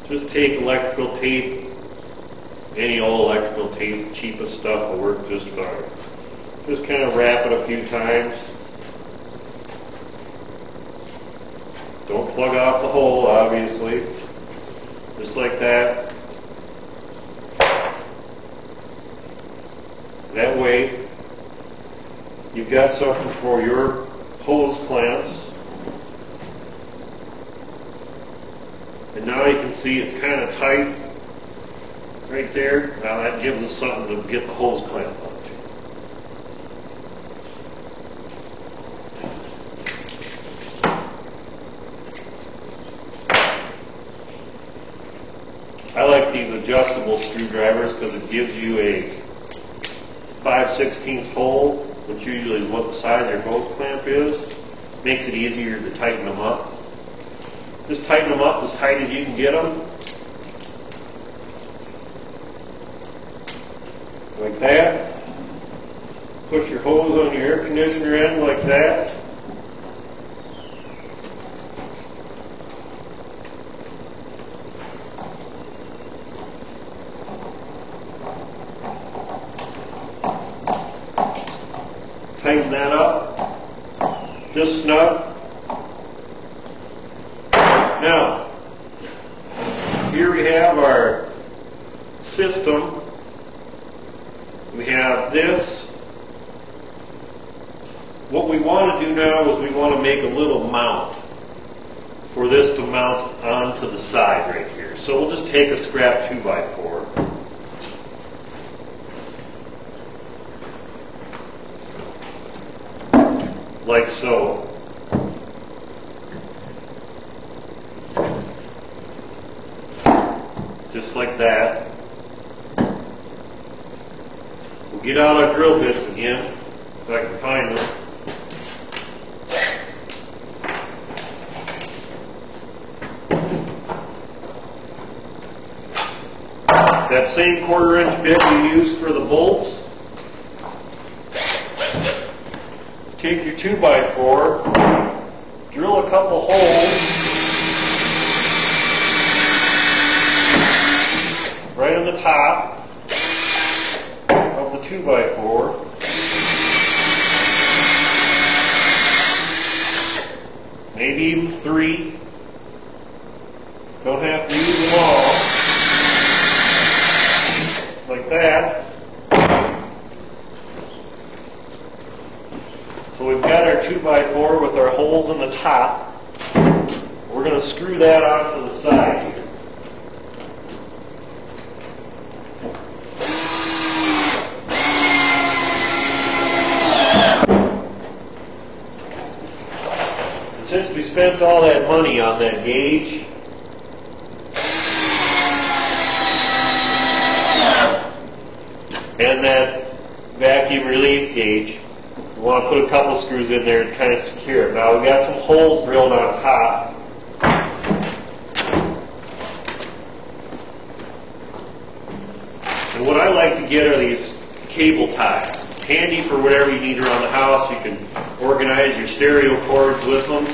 Just take electrical tape, any old electrical tape, cheapest stuff will work just fine. Just kind of wrap it a few times. Don't plug off the hole, obviously. Just like that. That way, you've got something for your hose clamps. And now you can see it's kind of tight right there. Now that gives us something to get the hose clamp onto. I like these adjustable screwdrivers because it gives you a 5/16 hole, which usually is what the size of your hose clamp is. Makes it easier to tighten them up. Just tighten them up as tight as you can get them. Like that. Push your hose on your air conditioner end like that. Tighten that up. Just snug. Now, here we have our system. We have this. What we want to do now is we want to make a little mount for this to mount onto the side right here. So we'll just take a scrap 2x4. Like so. Just like that. We'll get out our drill bits again, if I can find them. That same 1/4 inch bit you used for the bolts. Take your 2x4, drill a couple holes right on the top of the 2x4. Maybe even 3. Don't have to use them all. Like that. So we've got our 2x4 with our holes in the top. We're going to screw that onto the side here. And since we spent all that money on that gauge, and that vacuum relief gauge, we want to put a couple screws in there to kind of secure it. Now we've got some holes drilled on top. And what I like to get are these cable ties. Handy for whatever you need around the house. You can organize your stereo cords with them.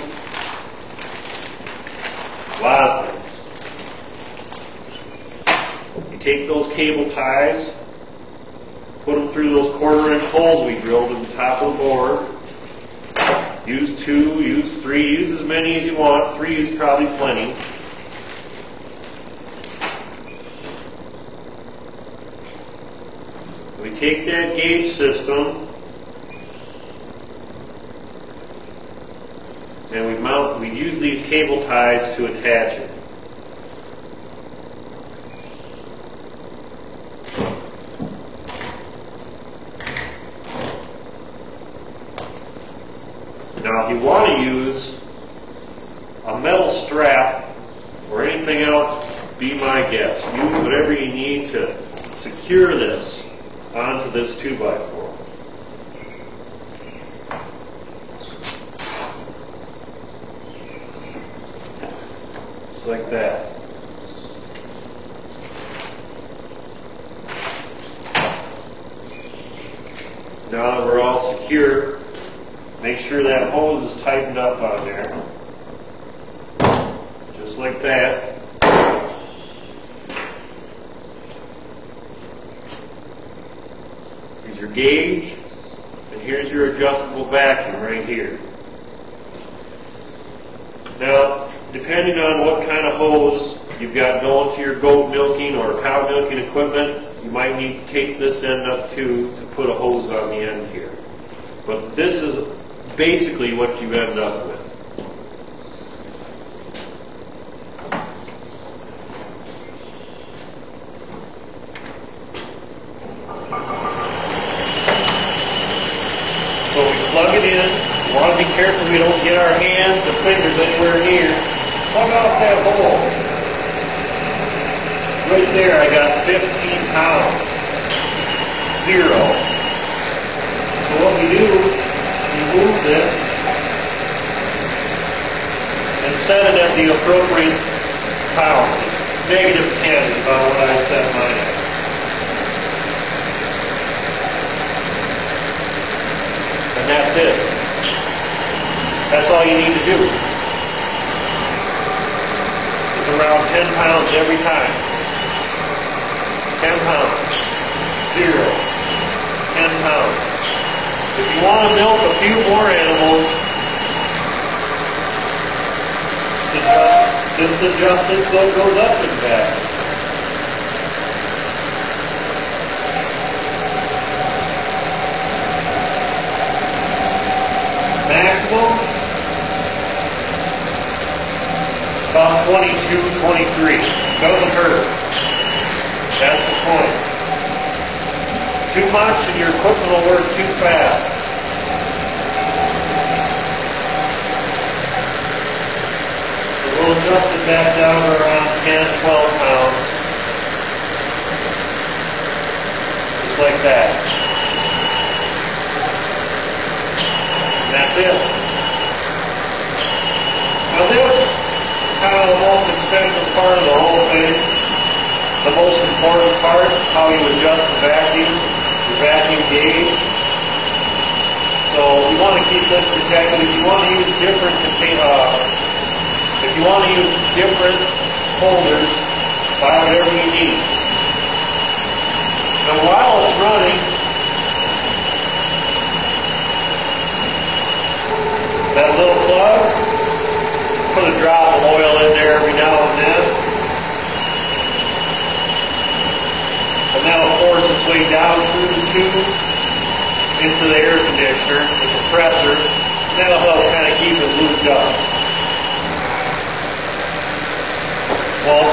A lot of things. You take those cable ties, put them through those 1/4 inch holes we drilled in the top of the board. Use 2, use 3, use as many as you want. 3 is probably plenty. We take that gauge system and we use these cable ties to attach it. Now, if you want to use a metal strap or anything else, be my guest. Use whatever you need to secure this onto this 2x4. Just like that. Now that we're all secure, make sure that hose is tightened up on there. Just like that. your gauge, and here's your adjustable vacuum right here. Now, depending on what kind of hose you've got going to your goat milking or cow milking equipment, you might need to take this end up too to put a hose on the end here. But this is basically what you end up with. So we plug it in. We want to be careful we don't get our hands or fingers anywhere near. Plug off that hole. Right there I got 15 pounds. 0. So what we do, we move this and set it at the appropriate pounds. Negative 10 is about what I set mine at. And that's it. That's all you need to do. It's around 10 pounds every time. 10 pounds. 0. 10 pounds. If you want to milk a few more animals, just adjust it so it goes up and back. Maximum, about 22, 23. Doesn't hurt. That's the point. Too much and your equipment will work too fast. So we'll adjust it back down to around 10, 12 pounds. Just like that. And that's it. Now this is kind of the most expensive part of the whole thing. The most important part, how you adjust the vacuum gauge. So you want to keep this protected. If you want to use different holders, buy whatever you need. And while it's running, that little plug, put a drop of oil in there every now and then. And that'll force its way down through the tube into the air conditioner, the compressor, and that'll help kind of keep it lubed up. All